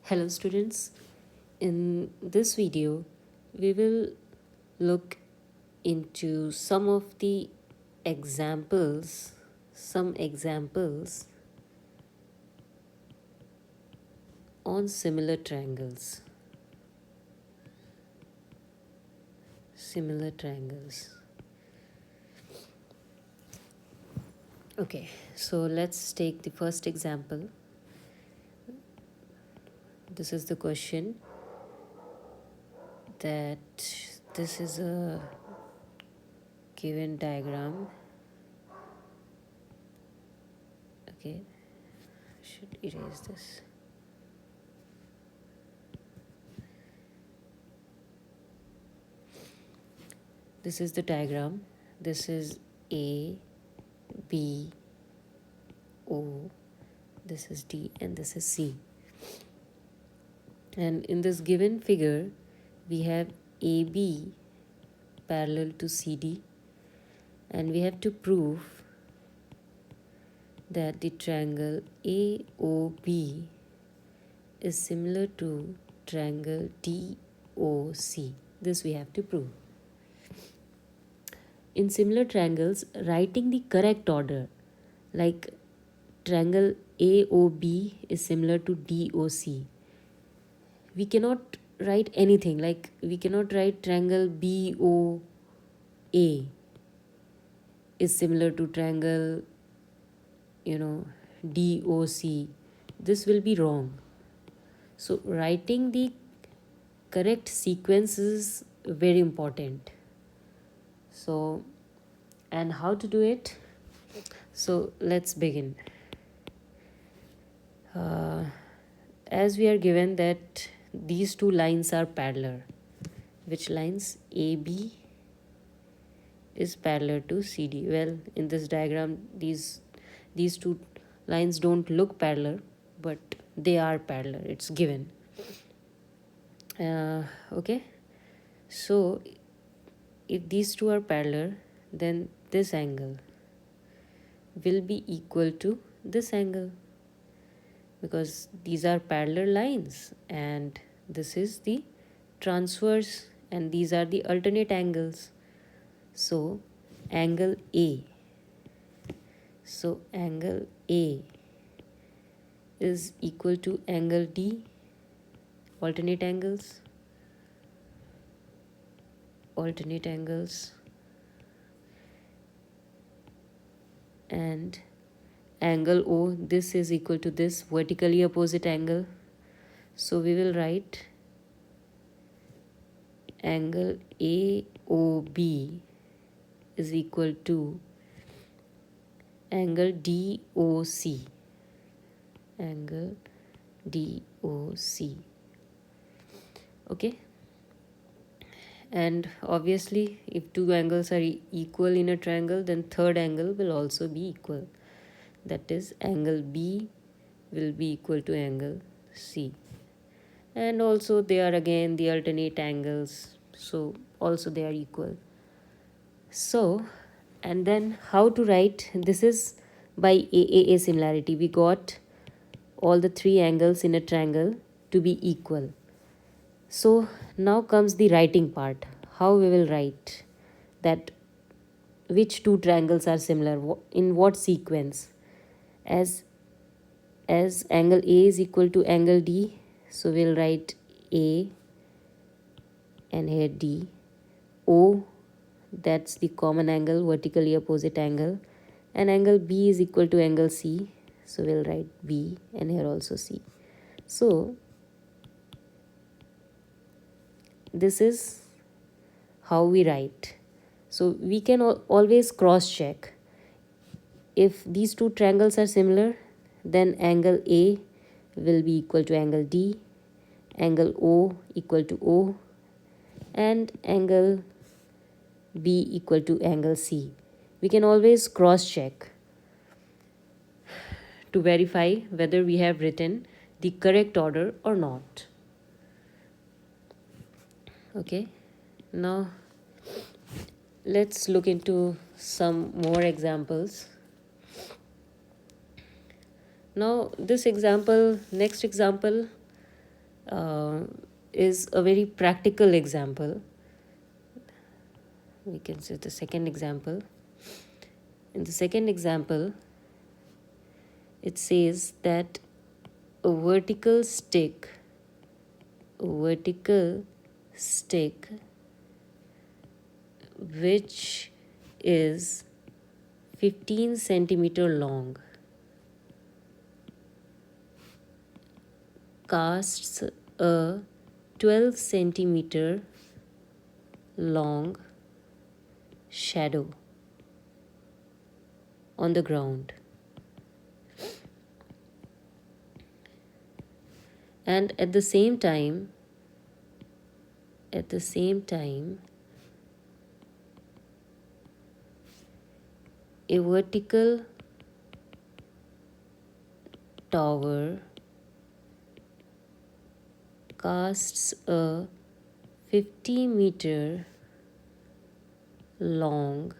Hello students, in this video we will look into some examples on similar triangles. Okay, so let's take the first example. This is the question that this is a given diagram. Okay, should erase this. This is the diagram. This is A, B, O, this is D, and this is C. And in this given figure, we have AB parallel to CD, and we have to prove that the triangle AOB is similar to triangle DOC. This we have to prove. In similar triangles, writing the correct order, like triangle AOB is similar to DOC, we cannot write anything, like we cannot write triangle BOA is similar to triangle DOC. This will be wrong. So writing the correct sequence is very important. So, and how to do it? So let's begin. As we are given that these two lines are parallel, which lines? AB is parallel to CD. Well, in this diagram, these two lines don't look parallel, but they are parallel. It's given. Okay. So if these two are parallel, then this angle will be equal to this angle, because these are parallel lines and this is the transverse and these are the alternate angles. So angle A is equal to angle D, alternate angles, and angle O, this is equal to this vertically opposite angle. So we will write angle AOB is equal to angle DOC. Okay. And obviously, if two angles are equal in a triangle, then third angle will also be equal. That is, angle B will be equal to angle C. And also they are again the alternate angles, so also they are equal. So, and then how to write? This is by AAA similarity. We got all the three angles in a triangle to be equal. So now comes the writing part. How we will write that which two triangles are similar, in what sequence? As angle A is equal to angle D, so we'll write A and here D. O, that's the common angle, vertically opposite angle, and angle B is equal to angle C, so we'll write B and here also C. So this is how we write. So we can always cross check. If these two triangles are similar, then angle A will be equal to angle D, angle O equal to O, and angle B equal to angle C. We can always cross check to verify whether we have written the correct order or not. Okay, now let's look into some more examples. Now this example, next example, uh, is a very practical example. We can say the second example. In the second example, it says that a vertical stick which is 15 centimeter long casts a 12 centimeter long shadow on the ground, and at the same time a vertical tower casts a 50-meter long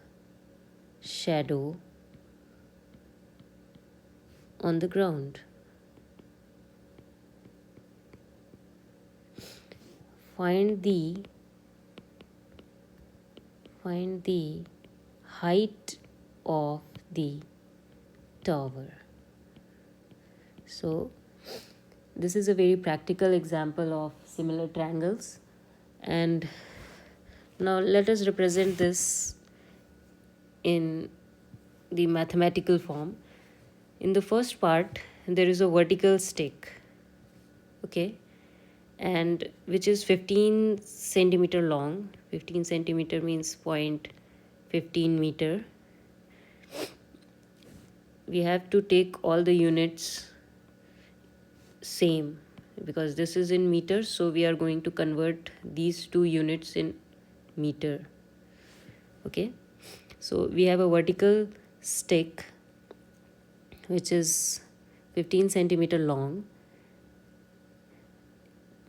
shadow on the ground. Find the height of the tower. So this is a very practical example of similar triangles, and now let us represent this in the mathematical form. In the first part, there is a vertical stick, okay, and which is 15 centimeter long. 15 centimeter means 0.15 meter. We have to take all the units same because this is in meters, so we are going to convert these two units in meter. Okay, so we have a vertical stick which is 15 centimeter long,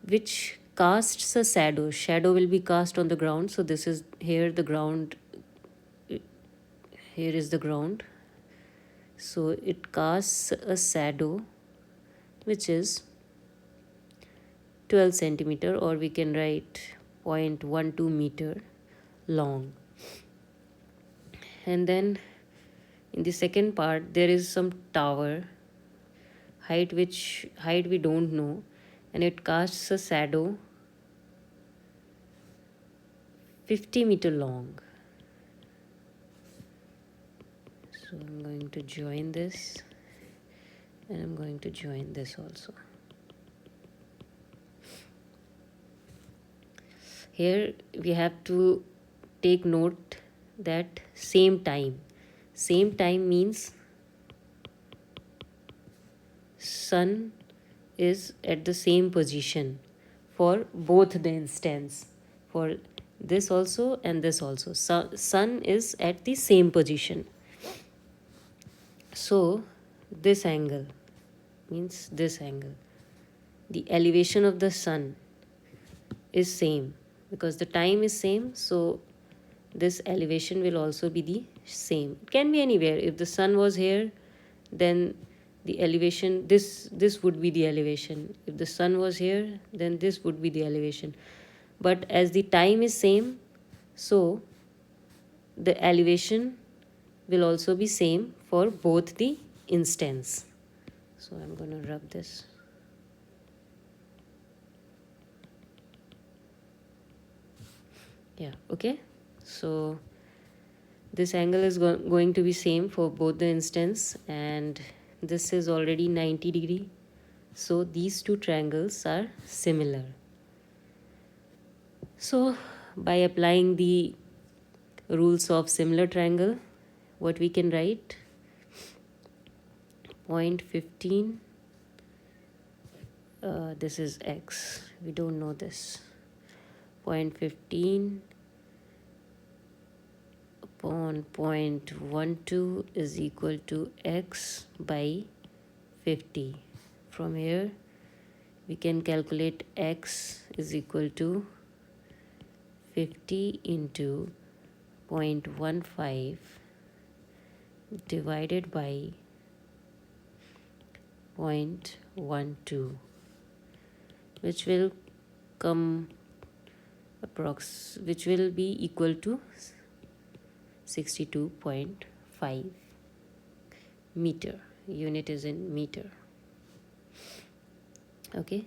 which casts a shadow will be cast on the ground. So this is here the ground, here is the ground, so it casts a shadow which is 12 centimeter, or we can write 0.12 meter long. And then in the second part there is some tower height, which height we don't know, and it casts a shadow 50-meter long. So I'm going to join this, and I'm going to join this also. Here we have to take note that same time means sun is at the same position for both the instance, for this also and this also. Sun is at the same position, so this angle means this angle, the elevation of the sun is same because the time is same, so this elevation will also be the same. It can be anywhere. If the sun was here, then the elevation, this would be the elevation. If the sun was here, then this would be the elevation. But as the time is same, so the elevation will also be same for both the instance. So I'm going to rub this. Yeah, okay. So this angle is going to be same for both the instance, and this is already 90 degree. So these two triangles are similar. So by applying the rules of similar triangle, what we can write, 0.15, this is x, we don't know this, 0.15 upon 0.12 is equal to x by 50. From here we can calculate x is equal to 50 into 0.15 divided by 0.12. which will come which will be equal to 62.5 meter. Unit is in meter. Okay,